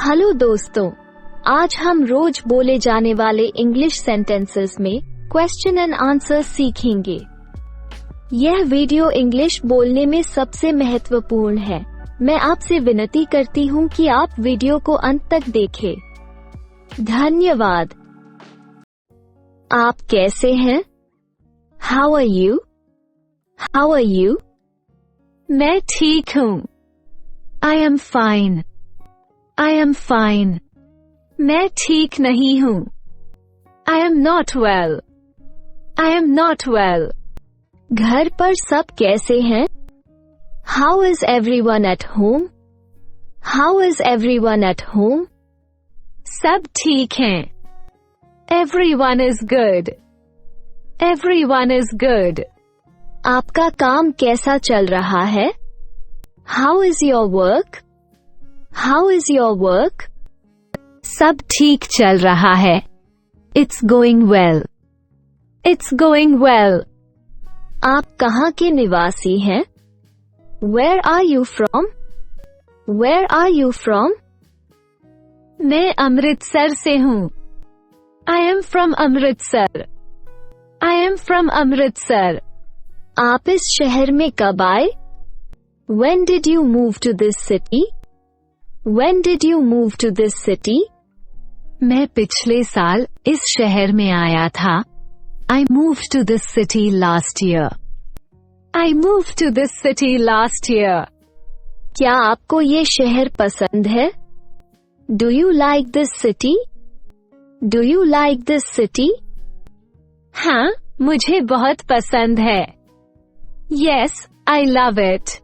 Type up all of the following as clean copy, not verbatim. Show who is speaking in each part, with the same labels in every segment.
Speaker 1: Hello दोस्तों, आज हम रोज बोले जाने वाले इंग्लिश सेंटेंसेस में क्वेश्चन एंड आंसर सीखेंगे। यह वीडियो इंग्लिश बोलने में सबसे महत्वपूर्ण है। मैं आपसे विनती करती हूँ कि आप वीडियो को अंत तक देखें। धन्यवाद। आप कैसे हैं? How are you? How are you? मैं ठीक हूँ। I am fine. I am fine. मैं ठीक नहीं हूँ। I am not well. I am not well. घर पर सब कैसे हैं? How is everyone at home? How is everyone at home? सब ठीक हैं। Everyone is good. Everyone is good. आपका काम कैसा चल रहा है? How is your work? How is your work? सब ठीक चल रहा है। It's going well. It's going well. आप कहाँ के निवासी हैं? Where are you from? Where are you from? मैं अमृतसर से हूँ। I am from Amritsar. I am from Amritsar. आप इस शहर में कब आए? When did you move to this city? When did you move to this city? मैं पिछले साल इस शहर में आया था। I moved to this city last year. I moved to this city last year. क्या आपको ये शहर पसंद है? Do you like this city? Do you like this city? हाँ, मुझे बहुत पसंद है। Yes, I love it.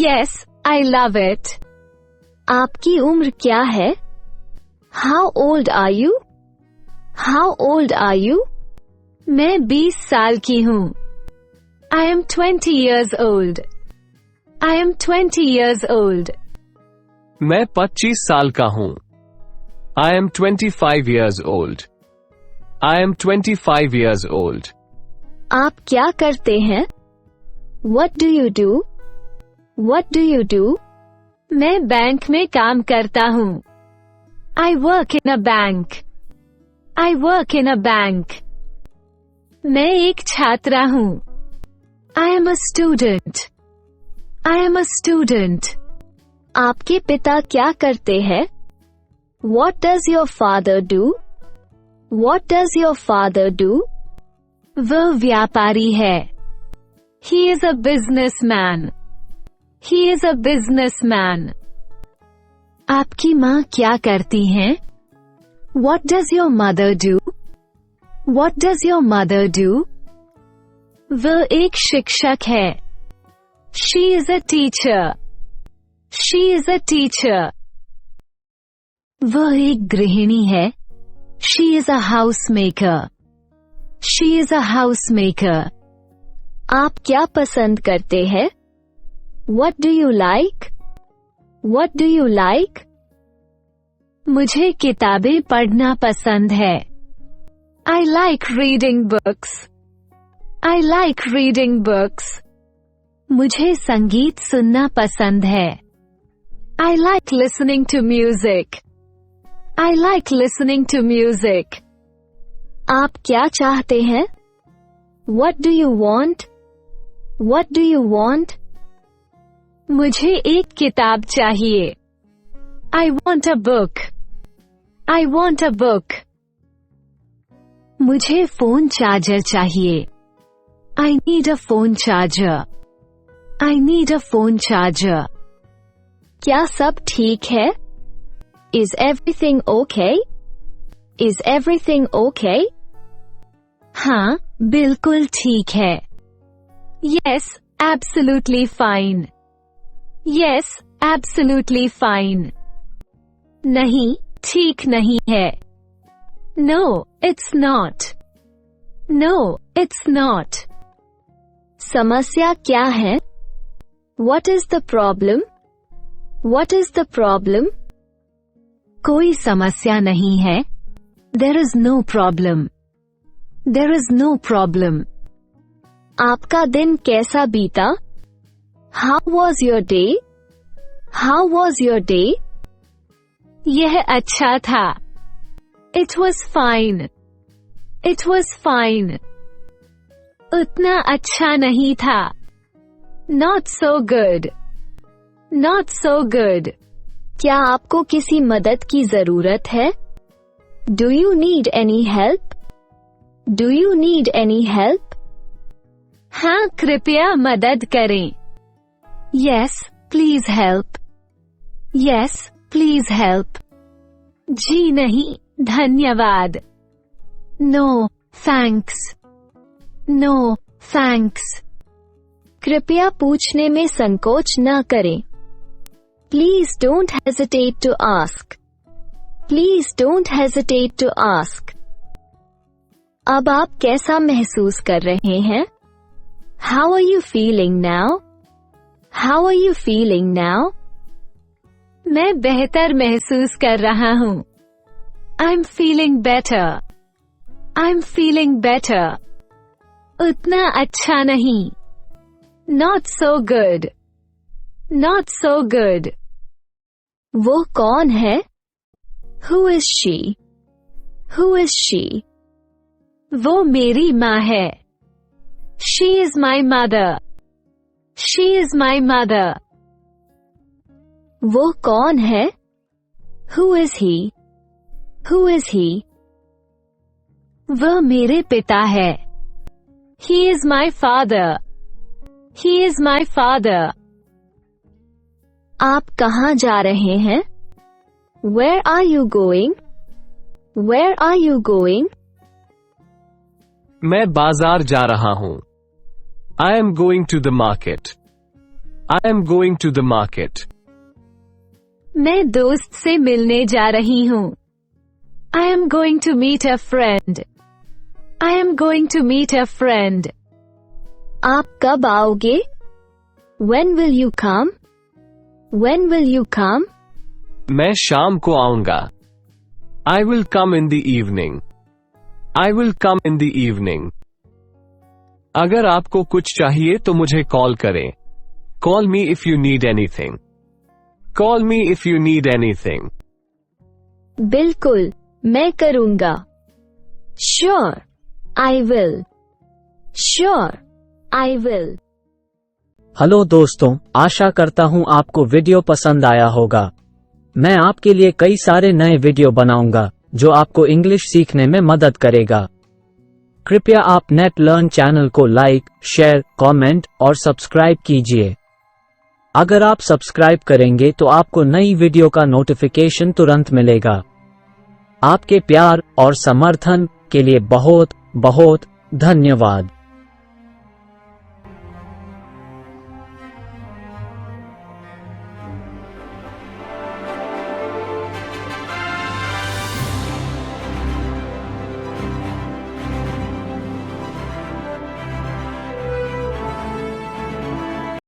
Speaker 1: Yes, I love it. आपकी उम्र क्या है? How old are you? How old are you? मैं 20 साल की हूँ। I am 20 years old. I am 20 years old.
Speaker 2: मैं 25 साल का हूँ। I am 25 years old. I am 25 years old.
Speaker 1: आप क्या करते हैं? What do you do? What do you do? मैं बैंक में काम करता हूँ। I work in a bank. I work in a bank. मैं एक छात्रा हूँ। I am a student. I am a student. आपके पिता क्या करते हैं? What does your father do? What does your father do? वह व्यापारी है। He is a businessman. He is a businessman. आपकी माँ क्या करती हैं? What does your mother do? What does your mother do? वह एक शिक्षक है। She is a teacher. She is a teacher. वह एक गृहिणी है। She is a housemaker. She is a housemaker. आप क्या पसंद करते हैं? What do you like? What do you like? मुझे किताबें पढ़ना पसंद है। I like reading books. I like reading books. मुझे संगीत सुनना पसंद है। I like listening to music. I like listening to music. आप क्या चाहते हैं? What do you want? What do you want? मुझे एक किताब चाहिए। I want a book. I want a book. मुझे फोन चार्जर चाहिए। I need a phone charger. I need a phone charger. क्या सब ठीक है? Is everything okay? Is everything okay? हाँ, बिल्कुल ठीक है। Yes, absolutely fine. Yes, absolutely fine. नहीं, ठीक नहीं है। No, it's not. No, it's not. समस्या क्या है? What is the problem? What is the problem? कोई समस्या नहीं है। There is no problem. There is no problem. आपका दिन कैसा बीता? How was your day? How was your day? यह अच्छा था. It was fine. It was fine. उतना अच्छा नहीं था. Not so good. Not so good. क्या आपको किसी मदद की जरूरत है? Do you need any help? Do you need any help? हाँ, कृपया मदद करें. Yes, please help. Yes, please help. जी नहीं, धन्यवाद. No, thanks. No, thanks. कृपया पूछने में संकोच न करें. Please don't hesitate to ask. Please don't hesitate to ask. अब आप कैसा महसूस कर रहे हैं? How are you feeling now? How are you feeling now? मैं बेहतर महसूस कर रहा हूँ. I'm feeling better. I'm feeling better. उतना अच्छा नहीं. Not so good. Not so good. वो कौन है? Who is she? Who is she? वो मेरी माँ है. She is my mother. She is my mother. वो कौन है? Who is he? Who is he? वह मेरे पिता है. He is my father. He is my father. आप कहाँ जा रहे हैं? Where are you going? Where are you going?
Speaker 2: मैं बाजार जा रहा हूँ. I am going to the market. I am going to the market.
Speaker 1: मैं दोस्त से मिलने जा रही हूँ. I am going to meet a friend. I am going to meet a friend. आप कब आओगे? When will you come? When will you come?
Speaker 2: मैं शाम को आऊंगा. I will come in the evening. I will come in the evening. अगर आपको कुछ चाहिए तो मुझे कॉल करें. Call me if you need anything. Call me if you need anything.
Speaker 1: बिल्कुल, मैं करूँगा. Sure, I will. Sure, I will.
Speaker 3: Hello दोस्तों, आशा करता हूँ आपको वीडियो पसंद आया होगा. मैं आपके लिए कई सारे नए वीडियो बनाऊंगा जो आपको इंग्लिश सीखने में मदद करेगा. कृपया आप NetLearn चैनल को लाइक, शेयर, कमेंट और सब्सक्राइब कीजिए. अगर आप सब्सक्राइब करेंगे तो आपको नई वीडियो का नोटिफिकेशन तुरंत मिलेगा. आपके प्यार और समर्थन के लिए बहुत बहुत धन्यवाद.